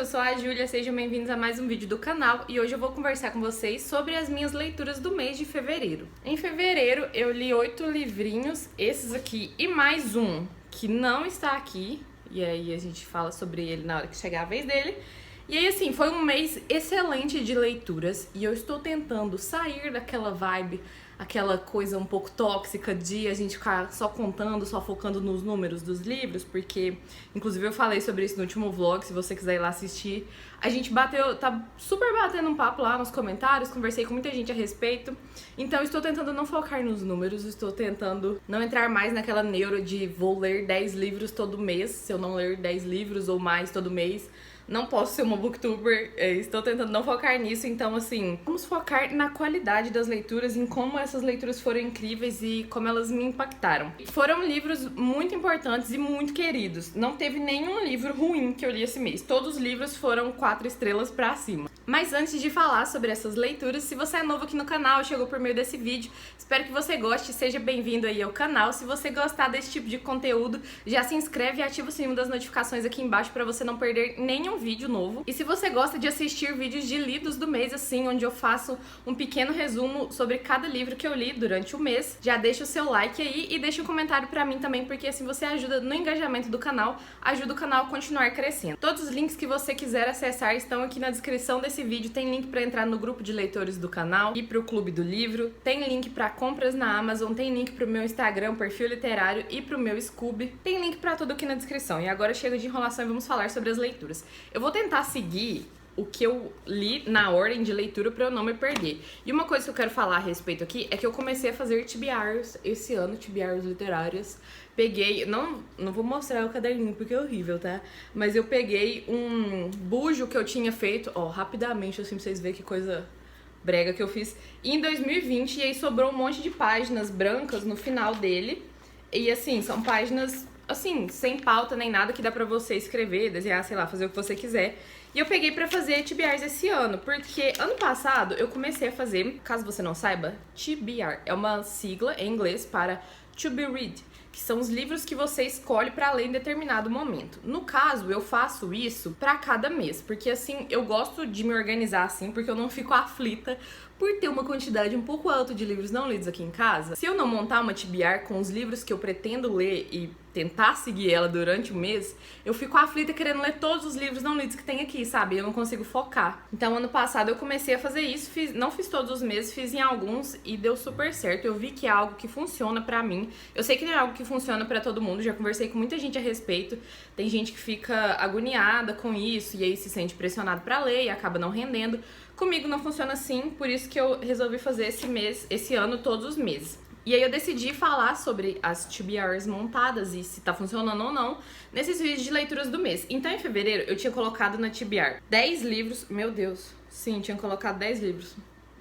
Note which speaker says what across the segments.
Speaker 1: eu sou a Júlia, sejam bem-vindos a mais um vídeo do canal e hoje eu vou conversar com vocês sobre as minhas leituras do mês de fevereiro. Em fevereiro eu li 8 livrinhos, esses aqui e mais um que não está aqui, e aí a gente fala sobre ele na hora que chegar a vez dele. E aí assim, foi um mês excelente de leituras e eu estou tentando sair daquela vibe, aquela coisa um pouco tóxica de a gente ficar só contando, só focando nos números dos livros, porque inclusive eu falei sobre isso no último vlog, se você quiser ir lá assistir. A gente tá super batendo um papo lá nos comentários, conversei com muita gente a respeito, então estou tentando não focar nos números, estou tentando não entrar mais naquela neura de vou ler 10 livros todo mês, se eu não ler 10 livros ou mais todo mês, não posso ser uma booktuber, estou tentando não focar nisso, então assim, vamos focar na qualidade das leituras, em como essas leituras foram incríveis e como elas me impactaram. Foram livros muito importantes e muito queridos, não teve nenhum livro ruim que eu li esse mês, todos os livros foram 4 estrelas pra cima. Mas antes de falar sobre essas leituras, se você é novo aqui no canal, chegou por meio desse vídeo, espero que você goste, seja bem-vindo aí ao canal. Se você gostar desse tipo de conteúdo, já se inscreve e ativa o sininho das notificações aqui embaixo pra você não perder nenhum vídeo novo. E se você gosta de assistir vídeos de lidos do mês, assim, onde eu faço um pequeno resumo sobre cada livro que eu li durante o mês, já deixa o seu like aí e deixa um comentário pra mim também, porque assim você ajuda no engajamento do canal, ajuda o canal a continuar crescendo. Todos os links que você quiser acessar estão aqui na descrição desse vídeo, tem link pra entrar no grupo de leitores do canal e pro Clube do Livro, tem link pra compras na Amazon, tem link pro meu Instagram, perfil literário e pro meu Scoob, tem link pra tudo aqui na descrição. E agora chega de enrolação e vamos falar sobre as leituras. Eu vou tentar seguir o que eu li na ordem de leitura pra eu não me perder. E uma coisa que eu quero falar a respeito aqui é que eu comecei a fazer TBRs esse ano, TBRs literárias. Peguei, não vou mostrar o caderninho porque é horrível, tá? Mas eu peguei um bujo que eu tinha feito, ó, rapidamente, assim, pra vocês verem que coisa brega que eu fiz em 2020, e aí sobrou um monte de páginas brancas no final dele. E assim, são páginas, assim, sem pauta nem nada, que dá pra você escrever, desenhar, sei lá, fazer o que você quiser. E eu peguei pra fazer TBRs esse ano, porque ano passado eu comecei a fazer, caso você não saiba, TBR é uma sigla em inglês para To Be Read, que são os livros que você escolhe pra ler em determinado momento. No caso, eu faço isso pra cada mês, porque assim, eu gosto de me organizar assim, porque eu não fico aflita por ter uma quantidade um pouco alta de livros não lidos aqui em casa. Se eu não montar uma TBR com os livros que eu pretendo ler e tentar seguir ela durante o mês, eu fico aflita querendo ler todos os livros não lidos que tem aqui, sabe? Eu não consigo focar. Então, ano passado eu comecei a fazer isso, não fiz todos os meses, fiz em alguns e deu super certo. Eu vi que é algo que funciona pra mim. Eu sei que não é algo que funciona pra todo mundo, já conversei com muita gente a respeito. Tem gente que fica agoniada com isso e aí se sente pressionado pra ler e acaba não rendendo. Comigo não funciona assim, por isso que eu resolvi fazer esse ano, todos os meses. E aí eu decidi falar sobre as TBRs montadas e se tá funcionando ou não nesses vídeos de leituras do mês. Então em fevereiro eu tinha colocado na TBR 10 livros, meu Deus, sim, tinha colocado 10 livros.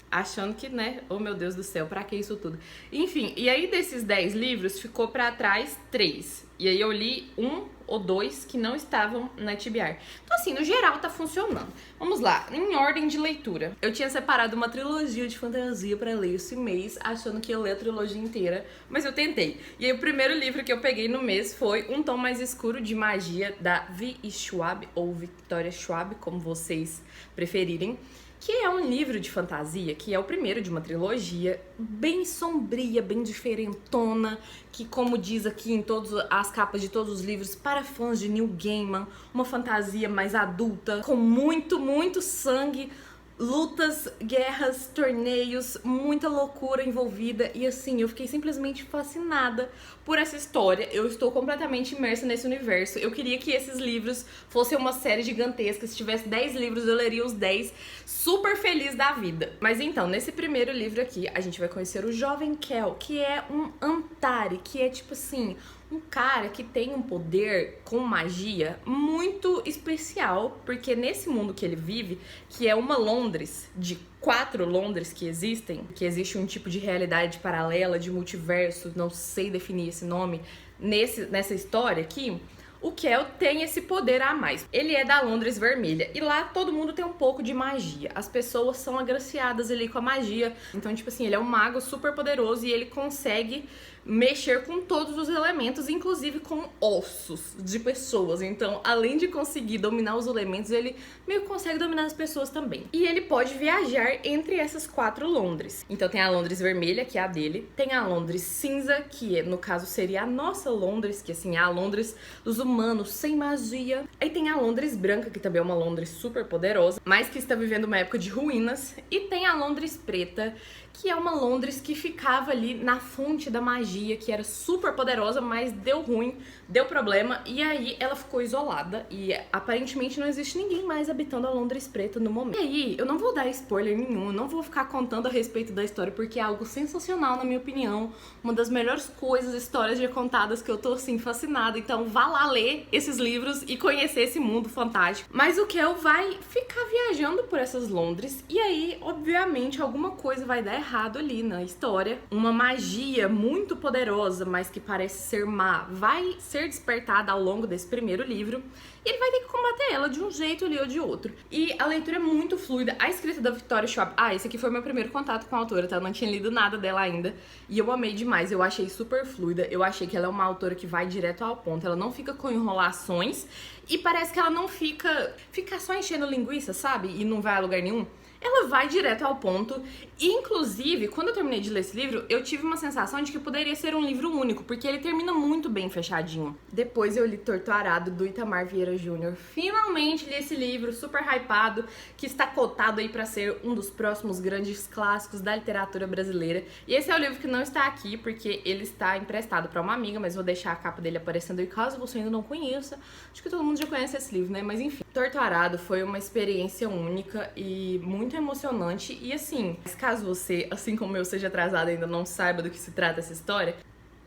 Speaker 1: Achando que, né, oh meu Deus do céu, pra que isso tudo? Enfim, e aí desses 10 livros ficou pra trás 3. E aí eu li 1 ou 2 que não estavam na TBR. Então assim, no geral tá funcionando. Vamos lá, em ordem de leitura. Eu tinha separado uma trilogia de fantasia pra ler esse mês, achando que ia ler a trilogia inteira, mas eu tentei. E aí o primeiro livro que eu peguei no mês foi Um Tom Mais Escuro de Magia, da V.E. Schwab, ou Victoria Schwab, como vocês preferirem, que é um livro de fantasia, que é o primeiro de uma trilogia, bem sombria, bem diferentona, que, como diz aqui em todas as capas de todos os livros, para fãs de Neil Gaiman, uma fantasia mais adulta, com muito, muito sangue, lutas, guerras, torneios, muita loucura envolvida. E assim, eu fiquei simplesmente fascinada por essa história. Eu estou completamente imersa nesse universo. Eu queria que esses livros fossem uma série gigantesca. Se tivesse 10 livros, eu leria os 10, super feliz da vida. Mas então, nesse primeiro livro aqui, a gente vai conhecer o jovem Kel, que é um Antari, que é tipo assim, um cara que tem um poder com magia muito especial, porque nesse mundo que ele vive, que é uma Londres, de 4 Londres que existem, que existe um tipo de realidade paralela, de multiverso, não sei definir esse nome, nessa história aqui, o Kel tem esse poder a mais. Ele é da Londres Vermelha e lá todo mundo tem um pouco de magia. As pessoas são agraciadas ali com a magia. Então, tipo assim, ele é um mago super poderoso e ele consegue mexer com todos os elementos, inclusive com ossos de pessoas. Então, além de conseguir dominar os elementos, ele meio que consegue dominar as pessoas também. E ele pode viajar entre essas 4 Londres. Então tem a Londres vermelha, que é a dele, tem a Londres cinza, que no caso seria a nossa Londres, que assim é a Londres dos humanos, sem magia. Aí tem a Londres branca, que também é uma Londres super poderosa, mas que está vivendo uma época de ruínas. E tem a Londres preta, que é uma Londres que ficava ali na fonte da magia, que era super poderosa, mas deu ruim, deu problema, e aí ela ficou isolada, e aparentemente não existe ninguém mais habitando a Londres preta no momento. E aí, eu não vou dar spoiler nenhum, eu não vou ficar contando a respeito da história, porque é algo sensacional, na minha opinião, uma das melhores coisas, histórias já contadas, que eu tô, assim, fascinada. Então vá lá ler esses livros e conhecer esse mundo fantástico. Mas o Kel vai ficar viajando por essas Londres, e aí, obviamente, alguma coisa vai dar errado ali na história. Uma magia muito poderosa, mas que parece ser má, vai ser despertada ao longo desse primeiro livro, e ele vai ter que combater ela de um jeito ali ou de outro. E a leitura é muito fluida. A escrita da Victoria Schwab... esse aqui foi meu primeiro contato com a autora, tá? Eu não tinha lido nada dela ainda, e eu amei demais. Eu achei super fluida, eu achei que ela é uma autora que vai direto ao ponto, ela não fica com enrolações, e parece que ela não fica só enchendo linguiça, sabe? E não vai a lugar nenhum. Ela vai direto ao ponto, e inclusive, quando eu terminei de ler esse livro, eu tive uma sensação de que poderia ser um livro único, porque ele termina muito bem fechadinho. Depois eu li Torto Arado, do Itamar Vieira Jr. Finalmente li esse livro, super hypado, que está cotado aí pra ser um dos próximos grandes clássicos da literatura brasileira. E esse é o livro que não está aqui, porque ele está emprestado pra uma amiga, mas vou deixar a capa dele aparecendo aí, caso você ainda não conheça. Acho que todo mundo já conhece esse livro, né? Mas enfim. Torto Arado foi uma experiência única e muito emocionante, e assim, caso você, assim como eu, seja atrasado e ainda não saiba do que se trata essa história,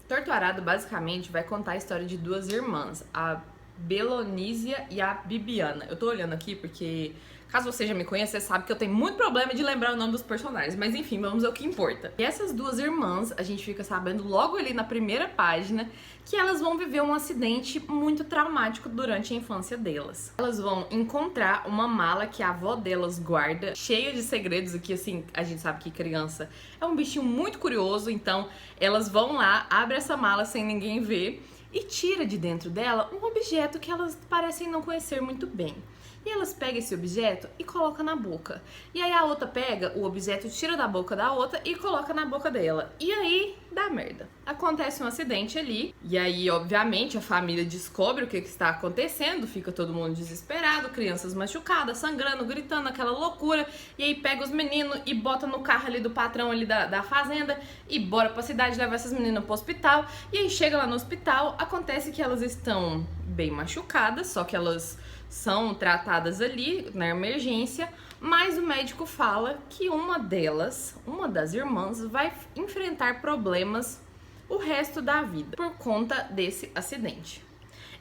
Speaker 1: Torto Arado basicamente vai contar a história de 2 irmãs, a Belonísia e a Bibiana. Eu tô olhando aqui porque, caso você já me conheça, você sabe que eu tenho muito problema de lembrar o nome dos personagens, mas enfim, vamos ao que importa. E essas 2 irmãs, a gente fica sabendo logo ali na primeira página que elas vão viver um acidente muito traumático durante a infância delas. Elas vão encontrar uma mala que a avó delas guarda, cheia de segredos, aqui assim, a gente sabe que criança é um bichinho muito curioso, então elas vão lá, abrem essa mala sem ninguém ver e tira de dentro dela um objeto que elas parecem não conhecer muito bem. E elas pegam esse objeto e colocam na boca. E aí a outra pega o objeto, tira da boca da outra e coloca na boca dela. E aí dá merda. Acontece um acidente ali. E aí, obviamente, a família descobre o que está acontecendo. Fica todo mundo desesperado, crianças machucadas, sangrando, gritando, aquela loucura. E aí pega os meninos e bota no carro ali do patrão ali da fazenda e bora pra cidade levar essas meninas pro hospital. E aí chega lá no hospital, acontece que elas estão bem machucadas, só que elas são tratadas ali na emergência, mas o médico fala que uma das irmãs, vai enfrentar problemas o resto da vida por conta desse acidente.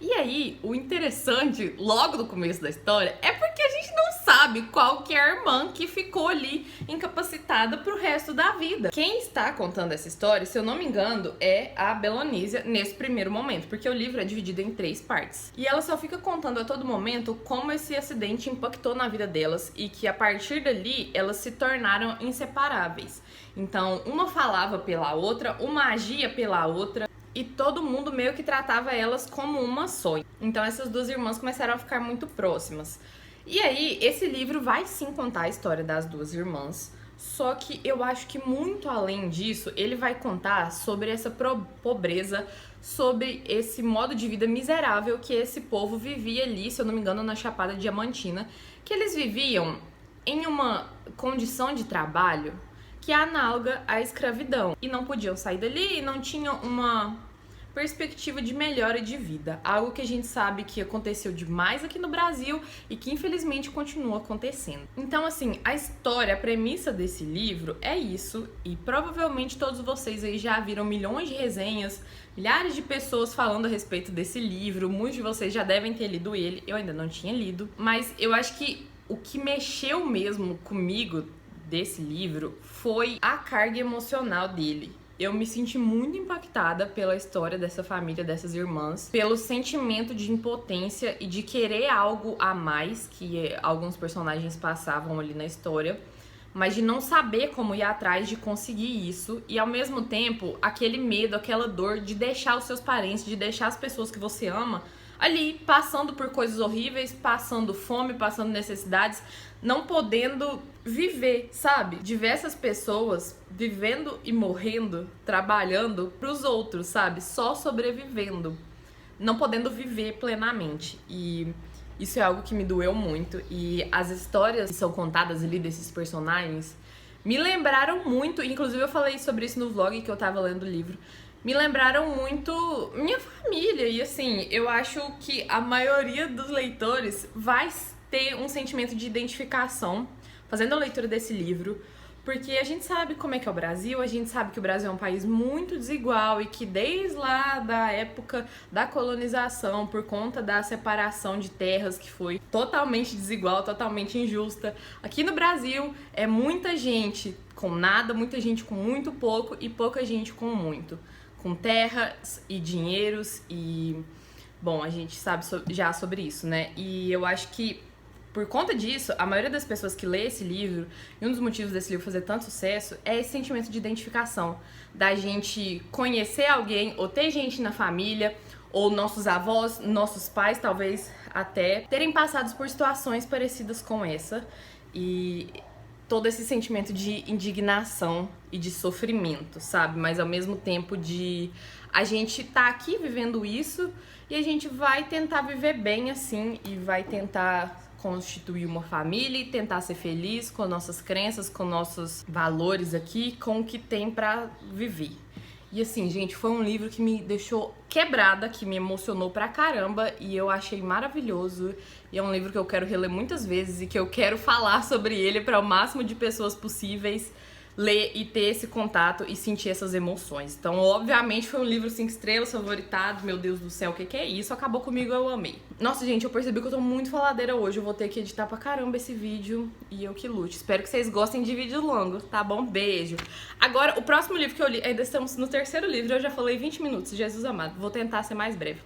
Speaker 1: E aí, o interessante, logo no começo da história, é porque a gente não sabe qual que é a irmã que ficou ali incapacitada pro resto da vida. Quem está contando essa história, se eu não me engano, é a Belonísia nesse primeiro momento, porque o livro é dividido em 3 partes. E ela só fica contando a todo momento como esse acidente impactou na vida delas e que a partir dali elas se tornaram inseparáveis. Então, uma falava pela outra, uma agia pela outra, e todo mundo meio que tratava elas como uma só. Então essas 2 irmãs começaram a ficar muito próximas. E aí, esse livro vai sim contar a história das 2 irmãs, só que eu acho que muito além disso, ele vai contar sobre essa pobreza, sobre esse modo de vida miserável que esse povo vivia ali, se eu não me engano, na Chapada Diamantina, que eles viviam em uma condição de trabalho que é análoga à escravidão. E não podiam sair dali e não tinham uma perspectiva de melhora de vida. Algo que a gente sabe que aconteceu demais aqui no Brasil e que infelizmente continua acontecendo. Então, assim, a história, a premissa desse livro é isso. E provavelmente todos vocês aí já viram milhões de resenhas, milhares de pessoas falando a respeito desse livro. Muitos de vocês já devem ter lido ele. Eu ainda não tinha lido. Mas eu acho que o que mexeu mesmo comigo desse livro foi a carga emocional dele. Eu me senti muito impactada pela história dessa família, dessas irmãs, pelo sentimento de impotência e de querer algo a mais que alguns personagens passavam ali na história, mas de não saber como ir atrás de conseguir isso e ao mesmo tempo aquele medo, aquela dor de deixar os seus parentes, de deixar as pessoas que você ama ali passando por coisas horríveis, passando fome, passando necessidades, não podendo viver, sabe? Diversas pessoas vivendo e morrendo, trabalhando pros outros, sabe? Só sobrevivendo, não podendo viver plenamente. E isso é algo que me doeu muito. E as histórias que são contadas ali desses personagens me lembraram muito, inclusive eu falei sobre isso no vlog que eu tava lendo o livro, me lembraram muito minha família. E assim, eu acho que a maioria dos leitores vai ter um sentimento de identificação fazendo a leitura desse livro, porque a gente sabe como é que é o Brasil, a gente sabe que o Brasil é um país muito desigual e que desde lá da época da colonização, por conta da separação de terras que foi totalmente desigual, totalmente injusta, aqui no Brasil é muita gente com nada, muita gente com muito pouco e pouca gente com muito, com terras e dinheiros e... Bom, a gente sabe já sobre isso, né? E eu acho que por conta disso, a maioria das pessoas que lê esse livro, e um dos motivos desse livro fazer tanto sucesso, é esse sentimento de identificação, da gente conhecer alguém, ou ter gente na família, ou nossos avós, nossos pais, talvez até, terem passado por situações parecidas com essa, e todo esse sentimento de indignação e de sofrimento, sabe? Mas ao mesmo tempo de a gente tá aqui vivendo isso, e a gente vai tentar viver bem assim, e vai tentar constituir uma família e tentar ser feliz com nossas crenças, com nossos valores aqui, com o que tem pra viver. E assim, gente, foi um livro que me deixou quebrada, que me emocionou pra caramba e eu achei maravilhoso. E é um livro que eu quero reler muitas vezes e que eu quero falar sobre ele para o máximo de pessoas possíveis, ler e ter esse contato e sentir essas emoções. Então, obviamente, foi um livro 5 estrelas, favoritado. Meu Deus do céu, o que é isso? Acabou comigo, eu amei. Nossa, gente, eu percebi que eu tô muito faladeira hoje. Eu vou ter que editar pra caramba esse vídeo e eu que lute. Espero que vocês gostem de vídeo longo, tá bom? Beijo. Agora, o próximo livro que eu li, ainda estamos no terceiro livro, eu já falei 20 minutos, Jesus amado. Vou tentar ser mais breve.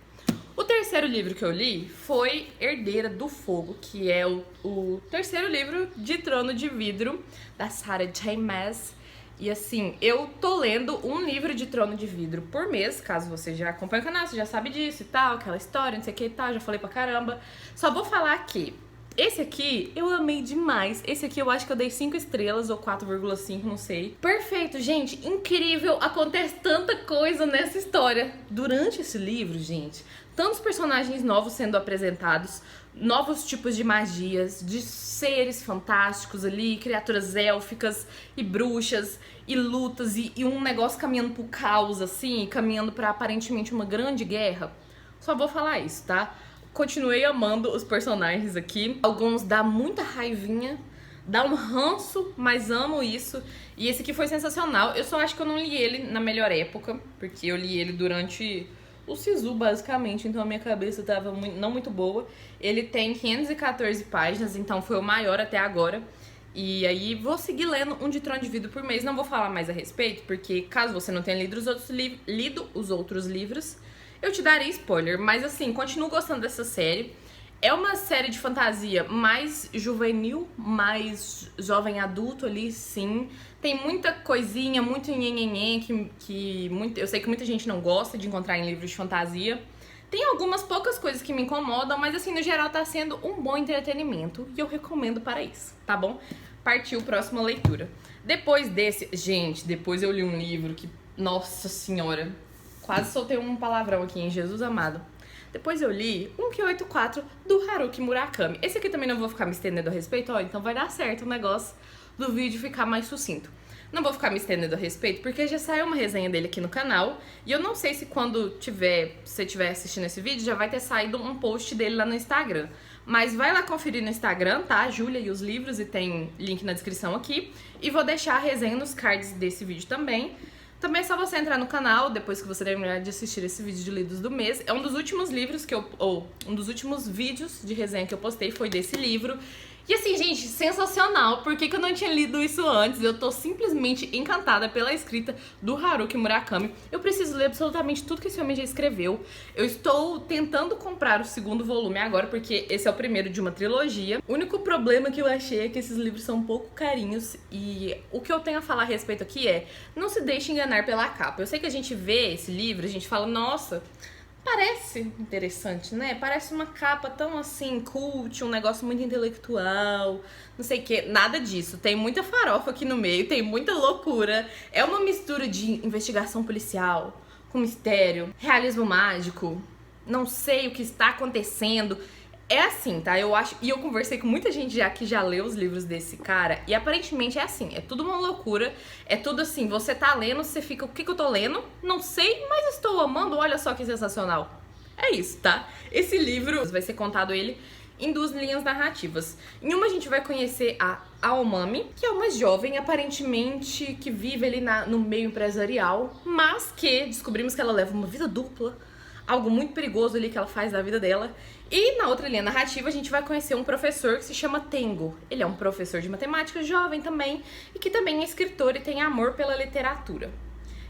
Speaker 1: O terceiro livro que eu li foi Herdeira do Fogo, que é o terceiro livro de Trono de Vidro, da Sarah J. Maas. E assim, eu tô lendo um livro de Trono de Vidro por mês, caso você já acompanhe o canal, você já sabe disso e tal, aquela história, não sei o que e tal, já falei pra caramba. Só vou falar que esse aqui eu amei demais. Esse aqui eu acho que eu dei 5 estrelas ou 4,5, não sei. Perfeito, gente, incrível. Acontece tanta coisa nessa história. Durante esse livro, gente, tantos personagens novos sendo apresentados, novos tipos de magias, de seres fantásticos ali, criaturas élficas e bruxas e lutas e um negócio caminhando pro caos, assim, caminhando pra aparentemente uma grande guerra. Só vou falar isso, tá? Continuei amando os personagens aqui. Alguns dá muita raivinha, dá um ranço, mas amo isso. E esse aqui foi sensacional. Eu só acho que eu não li ele na melhor época, porque eu li ele durante o Sisu, basicamente, então a minha cabeça tava não muito boa. Ele tem 514 páginas, então foi o maior até agora. E aí vou seguir lendo um de Trono de Vidro por mês. Não vou falar mais a respeito, porque caso você não tenha lido os outros livros, eu te darei spoiler, mas assim, continuo gostando dessa série. É uma série de fantasia mais juvenil, mais jovem adulto ali, sim. Tem muita coisinha, muito nhenhenhen, eu sei que muita gente não gosta de encontrar em livros de fantasia. Tem algumas poucas coisas que me incomodam, mas assim, no geral tá sendo um bom entretenimento e eu recomendo para isso, tá bom? Partiu, próxima leitura. Depois desse, gente, depois eu li um livro que, nossa senhora, quase soltei um palavrão aqui, em Jesus amado. Depois eu li 1Q84 do Haruki Murakami. Esse aqui também não vou ficar me estendendo a respeito, ó, então vai dar certo o negócio do vídeo ficar mais sucinto. Não vou ficar me estendendo a respeito, porque já saiu uma resenha dele aqui no canal, e eu não sei se quando você estiver assistindo esse vídeo, já vai ter saído um post dele lá no Instagram. Mas vai lá conferir no Instagram, tá? Júlia e os livros, e tem link na descrição aqui. E vou deixar a resenha nos cards desse vídeo também. Também é só você entrar no canal, depois que você terminar de assistir esse vídeo de lidos do mês. É um dos últimos livros um dos últimos vídeos de resenha que eu postei foi desse livro. E assim, gente, sensacional. Por que eu não tinha lido isso antes? Eu tô simplesmente encantada pela escrita do Haruki Murakami. Eu preciso ler absolutamente tudo que esse homem já escreveu. Eu estou tentando comprar o segundo volume agora, porque esse é o primeiro de uma trilogia. O único problema que eu achei é que esses livros são um pouco carinhos. E o que eu tenho a falar a respeito aqui é: não se deixe enganar pela capa. Eu sei que a gente vê esse livro, a gente fala, nossa, parece interessante, né? Parece uma capa tão assim, cult, um negócio muito intelectual, não sei o que. Nada disso. Tem muita farofa aqui no meio, tem muita loucura. É uma mistura de investigação policial com mistério, realismo mágico, não sei o que está acontecendo. É assim, tá? Eu acho. E eu conversei com muita gente já que já leu os livros desse cara. E aparentemente é assim. É tudo uma loucura. É tudo assim. Você tá lendo, você fica. O que eu tô lendo? Não sei, mas estou amando. Olha só que sensacional. É isso, tá? Esse livro vai ser contado ele em duas linhas narrativas. Em uma a gente vai conhecer a Aomami, que é uma jovem aparentemente que vive ali no meio empresarial, mas que descobrimos que ela leva uma vida dupla. Algo muito perigoso ali que ela faz da vida dela. E na outra linha narrativa a gente vai conhecer um professor que se chama Tengo. Ele é um professor de matemática jovem também, e que também é escritor e tem amor pela literatura.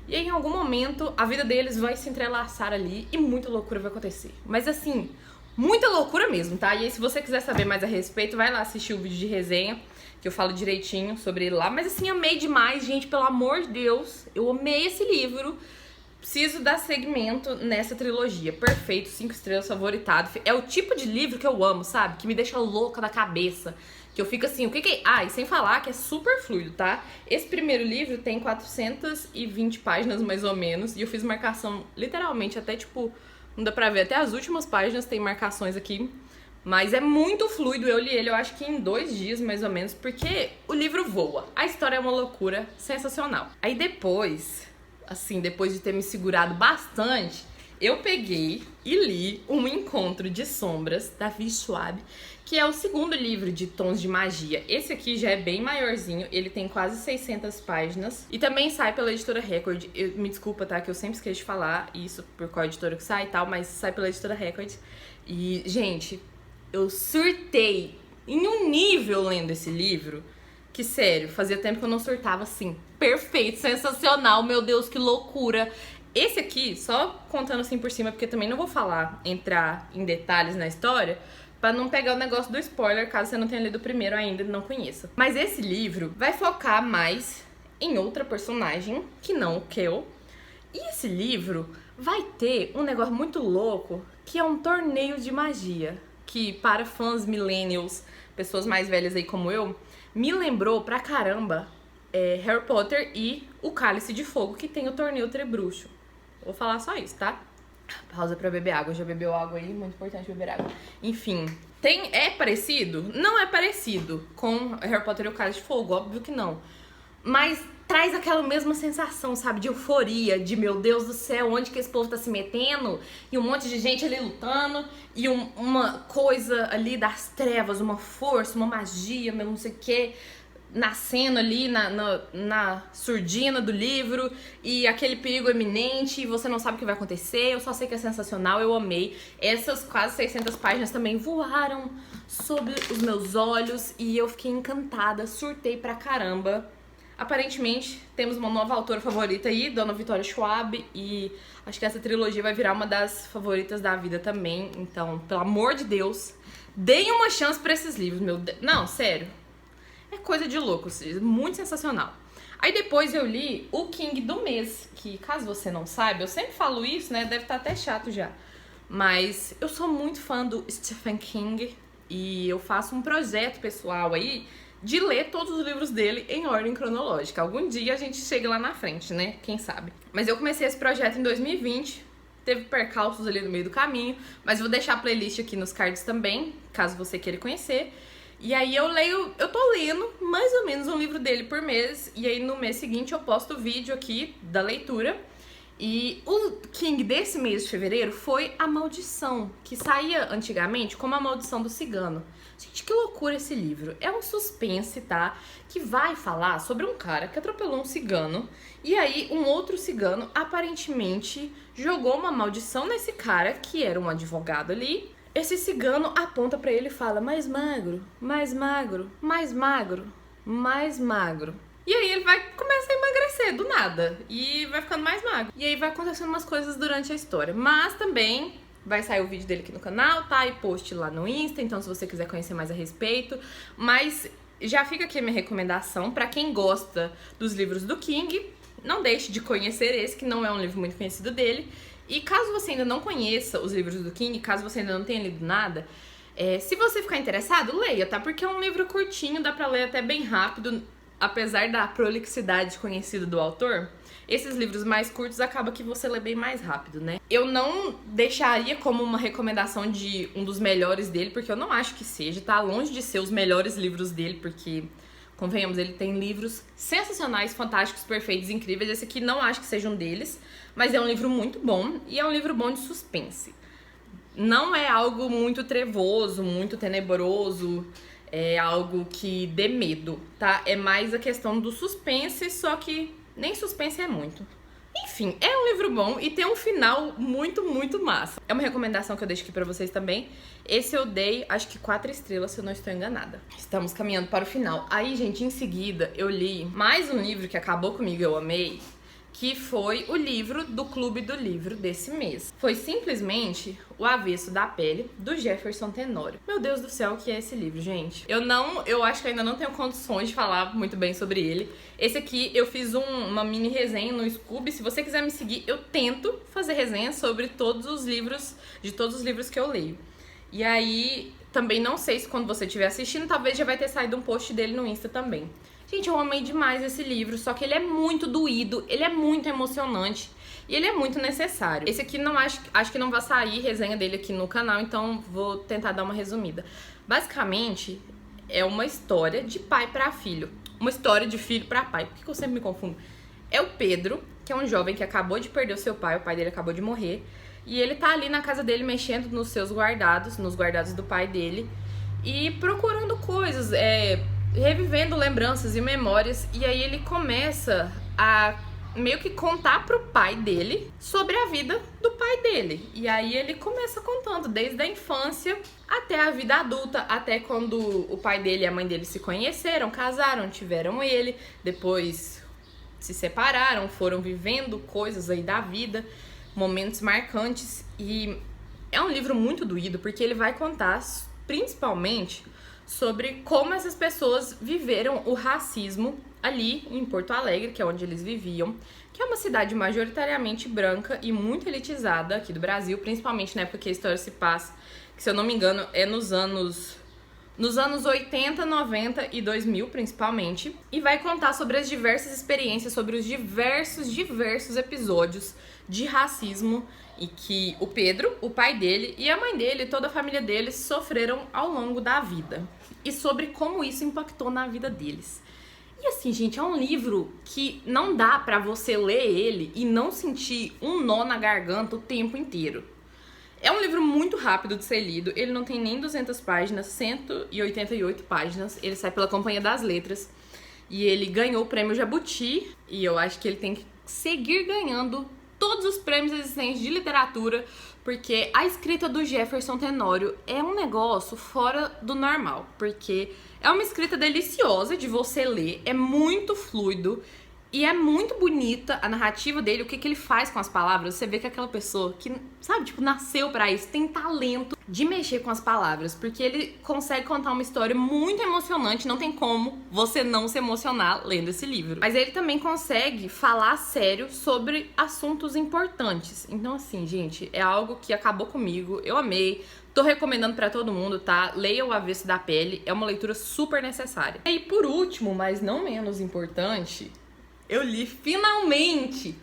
Speaker 1: E aí, em algum momento a vida deles vai se entrelaçar ali e muita loucura vai acontecer. Mas assim, muita loucura mesmo, tá? E aí, se você quiser saber mais a respeito, vai lá assistir o vídeo de resenha, que eu falo direitinho sobre ele lá. Mas assim, amei demais, gente, pelo amor de Deus. Eu amei esse livro. Preciso dar segmento nessa trilogia. Perfeito, 5 estrelas, favoritado. É o tipo de livro que eu amo, sabe? Que me deixa louca da cabeça. Que eu fico assim, o que que é? Ah, e sem falar que é super fluido, tá? Esse primeiro livro tem 420 páginas, mais ou menos. E eu fiz marcação, literalmente, até tipo... Não dá pra ver, até as últimas páginas tem marcações aqui. Mas é muito fluido, eu li ele, eu acho que em 2 dias, mais ou menos. Porque o livro voa. A história é uma loucura sensacional. Aí depois... Assim, depois de ter me segurado bastante, eu peguei e li Um Encontro de Sombras, da Vi Schwab, que é o segundo livro de Tons de Magia. Esse aqui já é bem maiorzinho, ele tem quase 600 páginas e também sai pela editora Record. Me desculpa, tá, que eu sempre esqueço de falar isso por qual editora que sai e tal, mas sai pela editora Record. E, gente, eu surtei em um nível lendo esse livro que, sério, fazia tempo que eu não surtava assim. Perfeito, sensacional, meu Deus, que loucura. Esse aqui, só contando assim por cima, porque também não vou entrar em detalhes na história, pra não pegar o negócio do spoiler, caso você não tenha lido o primeiro ainda e não conheça. Mas esse livro vai focar mais em outra personagem, que não o Kel. E esse livro vai ter um negócio muito louco, que é um torneio de magia, que para fãs millennials, pessoas mais velhas aí como eu, me lembrou pra caramba Harry Potter e o Cálice de Fogo, que tem o torneio Trebruxo. Vou falar só isso, tá? Pausa pra beber água. Já bebeu água aí? Muito importante beber água. Enfim, é parecido? Não é parecido com Harry Potter e o Cálice de Fogo, óbvio que não. Mas traz aquela mesma sensação, sabe? De euforia, de meu Deus do céu, onde que esse povo tá se metendo? E um monte de gente ali lutando, e uma coisa ali das trevas, uma força, uma magia, meu não sei o que, nascendo ali na surdina do livro, e aquele perigo eminente, e você não sabe o que vai acontecer. Eu só sei que é sensacional, eu amei. Essas quase 600 páginas também voaram sob os meus olhos, e eu fiquei encantada, surtei pra caramba. Aparentemente, temos uma nova autora favorita aí, Dona Vitória Schwab, e acho que essa trilogia vai virar uma das favoritas da vida também. Então, pelo amor de Deus, deem uma chance pra esses livros, meu Deus. Não, sério. É coisa de louco, muito sensacional. Aí depois eu li O King do Mês, que caso você não saiba, eu sempre falo isso, né, deve estar até chato já. Mas eu sou muito fã do Stephen King e eu faço um projeto pessoal aí de ler todos os livros dele em ordem cronológica. Algum dia a gente chega lá na frente, né? Quem sabe? Mas eu comecei esse projeto em 2020, teve percalços ali no meio do caminho, mas vou deixar a playlist aqui nos cards também, caso você queira conhecer. E aí eu tô lendo mais ou menos um livro dele por mês, e aí no mês seguinte eu posto o vídeo aqui da leitura. E o King desse mês de fevereiro foi A Maldição, que saía antigamente como A Maldição do Cigano. Gente, que loucura esse livro. É um suspense, tá? Que vai falar sobre um cara que atropelou um cigano. E aí um outro cigano aparentemente jogou uma maldição nesse cara, que era um advogado ali. esse cigano aponta pra ele e fala: mais magro, mais magro, mais magro, mais magro. E aí ele vai começar a emagrecer do nada e vai ficando mais magro. E aí vai acontecendo umas coisas durante a história. Mas também vai sair o vídeo dele aqui no canal, tá? E post lá no Insta, então se você quiser conhecer mais a respeito. Mas já fica aqui a minha recomendação pra quem gosta dos livros do King. Não deixe de conhecer esse, que não é um livro muito conhecido dele. E caso você ainda não conheça os livros do King, caso você ainda não tenha lido nada, se você ficar interessado, leia, tá? Porque é um livro curtinho, dá pra ler até bem rápido. Apesar da prolixidade conhecida do autor, esses livros mais curtos acaba que você lê bem mais rápido, né? Eu não deixaria como uma recomendação de um dos melhores dele, porque eu não acho que seja, tá longe de ser os melhores livros dele, porque, convenhamos, ele tem livros sensacionais, fantásticos, perfeitos, incríveis. Esse aqui não acho que seja um deles, mas é um livro muito bom e é um livro bom de suspense. Não é algo muito trevoso, muito tenebroso, é algo que dê medo, tá? É mais a questão do suspense, só que nem suspense é muito. Enfim, é um livro bom e tem um final muito, muito massa. É uma recomendação que eu deixo aqui pra vocês também. Esse eu dei, acho que 4 estrelas, se eu não estou enganada. Estamos caminhando para o final. Aí, gente, em seguida, eu li mais um livro que acabou comigo, eu amei, que foi o livro do Clube do Livro desse mês. Foi simplesmente O Avesso da Pele, do Jefferson Tenório. Meu Deus do céu, o que é esse livro, gente? Eu acho que ainda não tenho condições de falar muito bem sobre ele. Esse aqui eu fiz uma mini resenha no Scooby. Se você quiser me seguir, eu tento fazer resenha sobre todos os livros que eu leio. E aí, também não sei se quando você estiver assistindo, talvez já vai ter saído um post dele no Insta também. Gente, eu amei demais esse livro, só que ele é muito doído, ele é muito emocionante e ele é muito necessário. Esse aqui não acho que não vai sair resenha dele aqui no canal, então vou tentar dar uma resumida. Basicamente, é uma história de pai para filho, uma história de filho para pai. Por que eu sempre me confundo? É o Pedro, que é um jovem que acabou de perder o seu pai, o pai dele acabou de morrer, e ele tá ali na casa dele mexendo nos seus guardados, nos guardados do pai dele, e procurando coisas, revivendo lembranças e memórias. E aí ele começa a meio que contar pro pai dele sobre a vida do pai dele. E aí ele começa contando desde a infância até a vida adulta, até quando o pai dele e a mãe dele se conheceram, casaram, tiveram ele, depois se separaram, foram vivendo coisas aí da vida, momentos marcantes. E é um livro muito doído, porque ele vai contar principalmente sobre como essas pessoas viveram o racismo ali em Porto Alegre, que é onde eles viviam, que é uma cidade majoritariamente branca e muito elitizada aqui do Brasil, principalmente na época que a história se passa, que se eu não me engano é nos anos 80, 90 e 2000 principalmente, e vai contar sobre as diversas experiências, sobre os diversos episódios de racismo e que o Pedro, o pai dele e a mãe dele, toda a família deles sofreram ao longo da vida, e sobre como isso impactou na vida deles. E assim, gente, é um livro que não dá pra você ler ele e não sentir um nó na garganta o tempo inteiro. É um livro muito rápido de ser lido, ele não tem nem 200 páginas, 188 páginas, ele sai pela Companhia das Letras e ele ganhou o prêmio Jabuti, e eu acho que ele tem que seguir ganhando todos os prêmios existentes de literatura, porque a escrita do Jefferson Tenório é um negócio fora do normal, porque é uma escrita deliciosa de você ler, é muito fluido e é muito bonita a narrativa dele, o que ele faz com as palavras. Você vê que é aquela pessoa que, sabe, tipo, nasceu pra isso, tem talento de mexer com as palavras, porque ele consegue contar uma história muito emocionante, não tem como você não se emocionar lendo esse livro. Mas ele também consegue falar sério sobre assuntos importantes. Então, assim, gente, é algo que acabou comigo, eu amei. Tô recomendando pra todo mundo, tá? Leia O Avesso da Pele, é uma leitura super necessária. E por último, mas não menos importante, eu li finalmente,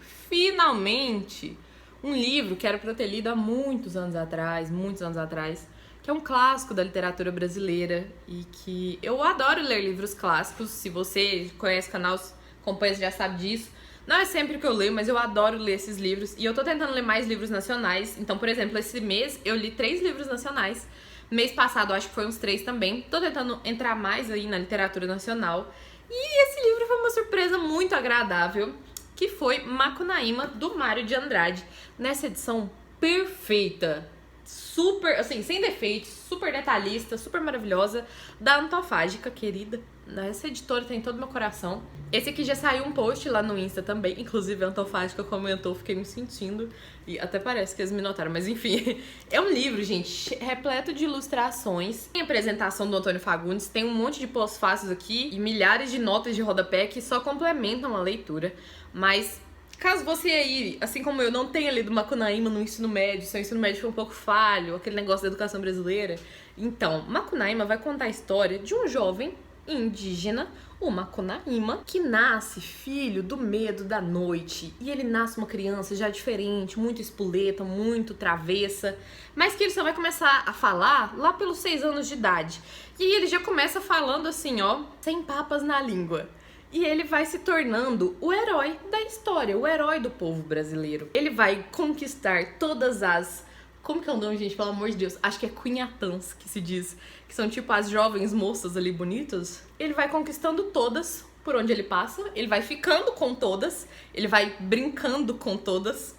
Speaker 1: um livro que era pra eu ter lido há muitos anos atrás, que é um clássico da literatura brasileira e que eu adoro ler livros clássicos. Se você conhece o canal, acompanha, já sabe disso. Não é sempre que eu leio, mas eu adoro ler esses livros e eu tô tentando ler mais livros nacionais. Então, por exemplo, esse mês eu li 3 livros nacionais. Mês passado acho que foi uns 3 também. Tô tentando entrar mais aí na literatura nacional. E esse livro foi uma surpresa muito agradável, que foi Macunaíma, do Mário de Andrade, nessa edição perfeita super, assim, sem defeitos, super detalhista, super maravilhosa, da Antofágica, querida. Essa editora tem todo o meu coração. Esse aqui já saiu um post lá no Insta também, inclusive a Antofágica comentou, fiquei me sentindo, e até parece que eles me notaram, mas enfim. É um livro, gente, repleto de ilustrações. Tem apresentação do Antônio Fagundes, tem um monte de pós-fácios aqui e milhares de notas de rodapé que só complementam a leitura, mas caso você aí, assim como eu, não tenha lido Macunaíma no ensino médio, seu ensino médio foi um pouco falho, aquele negócio da educação brasileira, então, Macunaíma vai contar a história de um jovem indígena, o Macunaíma, que nasce filho do medo da noite. E ele nasce uma criança já diferente, muito espoleta, muito travessa, mas que ele só vai começar a falar lá pelos 6 anos de idade. E aí ele já começa falando assim, ó, sem papas na língua. E ele vai se tornando o herói da história, o herói do povo brasileiro. Ele vai conquistar todas as... Como que é o nome, gente? Pelo amor de Deus. Acho que é cunhatãs que se diz. Que são tipo as jovens moças ali bonitas. Ele vai conquistando todas por onde ele passa. Ele vai ficando com todas. Ele vai brincando com todas.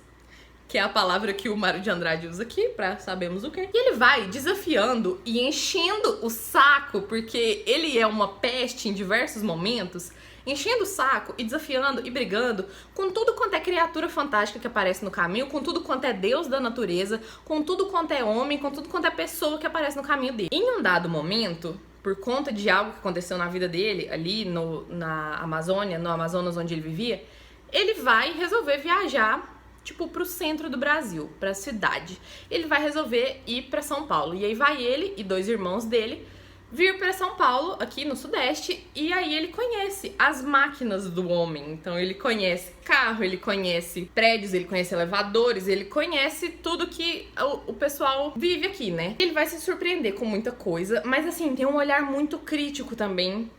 Speaker 1: Que é a palavra que o Mário de Andrade usa aqui, pra sabermos o quê. E ele vai desafiando e enchendo o saco, porque ele é uma peste em diversos momentos, enchendo o saco e desafiando e brigando com tudo quanto é criatura fantástica que aparece no caminho, com tudo quanto é Deus da natureza, com tudo quanto é homem, com tudo quanto é pessoa que aparece no caminho dele. Em um dado momento, por conta de algo que aconteceu na vida dele, ali na Amazônia, no Amazonas onde ele vivia, ele vai resolver viajar tipo, pro centro do Brasil, pra cidade. Ele vai resolver ir pra São Paulo. E aí vai ele e 2 irmãos dele vir pra São Paulo, aqui no Sudeste, e aí ele conhece as máquinas do homem. Então ele conhece carro, ele conhece prédios, ele conhece elevadores, ele conhece tudo que o pessoal vive aqui, né? Ele vai se surpreender com muita coisa, mas assim, tem um olhar muito crítico também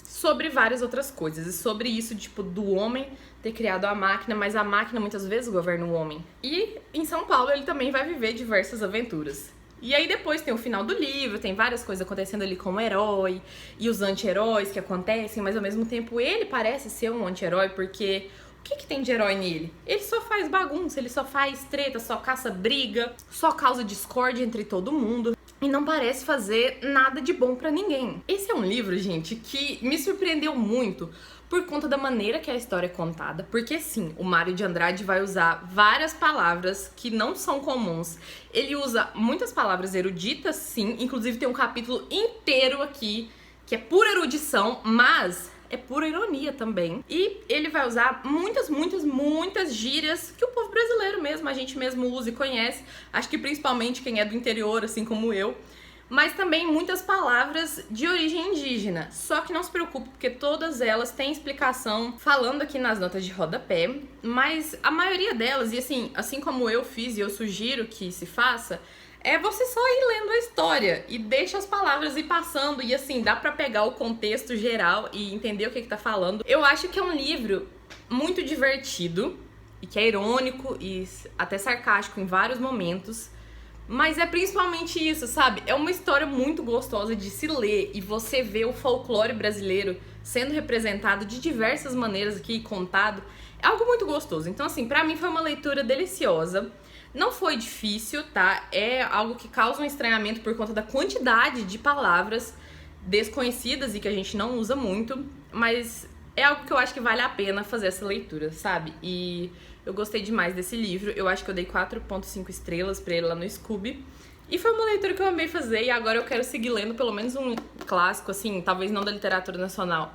Speaker 1: sobre várias outras coisas. E sobre isso, tipo, do homem ter criado a máquina, mas a máquina muitas vezes governa o homem. E em São Paulo ele também vai viver diversas aventuras. E aí depois tem o final do livro, tem várias coisas acontecendo ali com o herói e os anti-heróis que acontecem, mas ao mesmo tempo ele parece ser um anti-herói, porque o que tem de herói nele? Ele só faz bagunça, ele só faz treta, só caça briga, só causa discórdia entre todo mundo. E não parece fazer nada de bom pra ninguém. Esse é um livro, gente, que me surpreendeu muito por conta da maneira que a história é contada. Porque sim, o Mário de Andrade vai usar várias palavras que não são comuns. Ele usa muitas palavras eruditas, sim. Inclusive tem um capítulo inteiro aqui que é pura erudição, mas é pura ironia também. E ele vai usar muitas gírias que o povo brasileiro mesmo, a gente mesmo usa e conhece. Acho que principalmente quem é do interior, assim como eu. Mas também muitas palavras de origem indígena. Só que não se preocupe, porque todas elas têm explicação falando aqui nas notas de rodapé. Mas a maioria delas, e assim como eu fiz e eu sugiro que se faça, é você só ir lendo a história e deixa as palavras ir passando e assim, dá pra pegar o contexto geral e entender o que tá falando. Eu acho que é um livro muito divertido e que é irônico e até sarcástico em vários momentos, mas é principalmente isso, sabe? É uma história muito gostosa de se ler e você vê o folclore brasileiro sendo representado de diversas maneiras aqui, contado. É algo muito gostoso. Então assim, pra mim foi uma leitura deliciosa. Não foi difícil, tá? É algo que causa um estranhamento por conta da quantidade de palavras desconhecidas e que a gente não usa muito, mas é algo que eu acho que vale a pena fazer essa leitura, sabe? E eu gostei demais desse livro, eu acho que eu dei 4.5 estrelas pra ele lá no Scooby. E foi uma leitura que eu amei fazer e agora eu quero seguir lendo pelo menos um clássico, assim, talvez não da literatura nacional,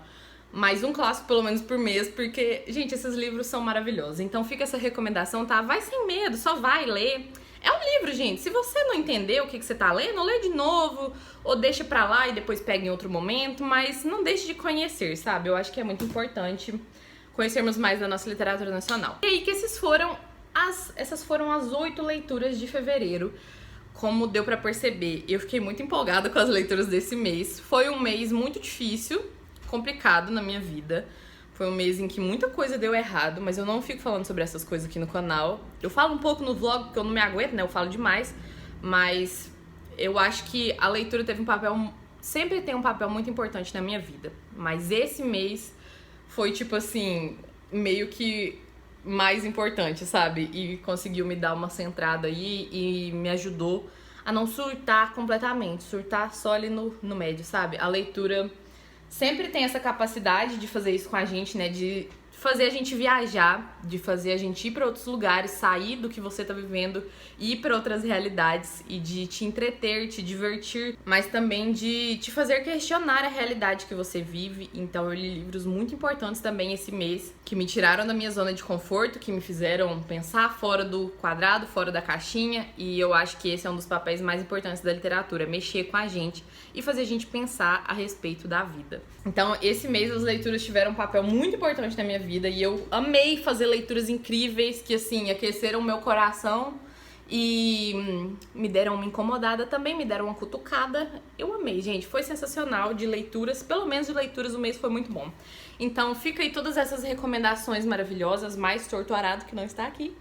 Speaker 1: mas um clássico pelo menos por mês, porque, gente, esses livros são maravilhosos. Então fica essa recomendação, tá? Vai sem medo, só vai ler. É um livro, gente. Se você não entendeu o que você tá lendo, lê de novo, ou deixa pra lá e depois pega em outro momento, mas não deixe de conhecer, sabe? Eu acho que é muito importante conhecermos mais da nossa literatura nacional. E aí que essas foram as 8 leituras de fevereiro. Como deu pra perceber, eu fiquei muito empolgada com as leituras desse mês. Foi um mês muito difícil, complicado na minha vida. Foi um mês em que muita coisa deu errado, mas eu não fico falando sobre essas coisas aqui no canal. Eu falo um pouco no vlog, porque eu não me aguento, né? Eu falo demais, mas eu acho que a leitura teve sempre tem um papel muito importante na minha vida. Mas esse mês foi, tipo assim, meio que mais importante, sabe? E conseguiu me dar uma centrada aí e me ajudou a não surtar completamente, surtar só ali no médio, sabe? A leitura sempre tem essa capacidade de fazer isso com a gente, né? De fazer a gente viajar, de fazer a gente ir para outros lugares, sair do que você tá vivendo, ir para outras realidades e de te entreter, te divertir, mas também de te fazer questionar a realidade que você vive. Então eu li livros muito importantes também esse mês, que me tiraram da minha zona de conforto, que me fizeram pensar fora do quadrado, fora da caixinha, e eu acho que esse é um dos papéis mais importantes da literatura, mexer com a gente e fazer a gente pensar a respeito da vida. Então esse mês as leituras tiveram um papel muito importante na minha vida, e eu amei fazer leituras incríveis que, assim, aqueceram o meu coração e me deram uma incomodada também, me deram uma cutucada. Eu amei, gente, foi sensacional de leituras, pelo menos de leituras o mês foi muito bom. Então fica aí todas essas recomendações maravilhosas, mais Torturado que não está aqui.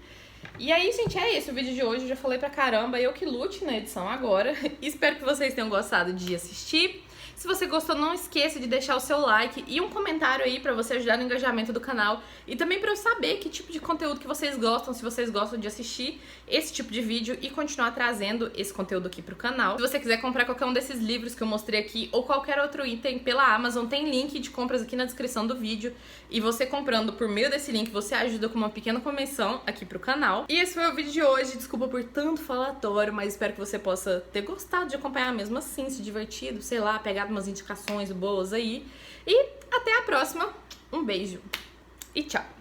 Speaker 1: E aí, gente, é esse o vídeo de hoje, eu já falei pra caramba, eu que lute na edição agora. Espero que vocês tenham gostado de assistir. Se você gostou, não esqueça de deixar o seu like e um comentário aí pra você ajudar no engajamento do canal e também pra eu saber que tipo de conteúdo que vocês gostam, se vocês gostam de assistir esse tipo de vídeo e continuar trazendo esse conteúdo aqui pro canal. Se você quiser comprar qualquer um desses livros que eu mostrei aqui ou qualquer outro item pela Amazon, tem link de compras aqui na descrição do vídeo, e você comprando por meio desse link, você ajuda com uma pequena comissão aqui pro canal. E esse foi o vídeo de hoje, desculpa por tanto falatório, mas espero que você possa ter gostado de acompanhar mesmo assim, se divertido, sei lá, pegar umas indicações boas aí. E até a próxima. Um beijo e tchau!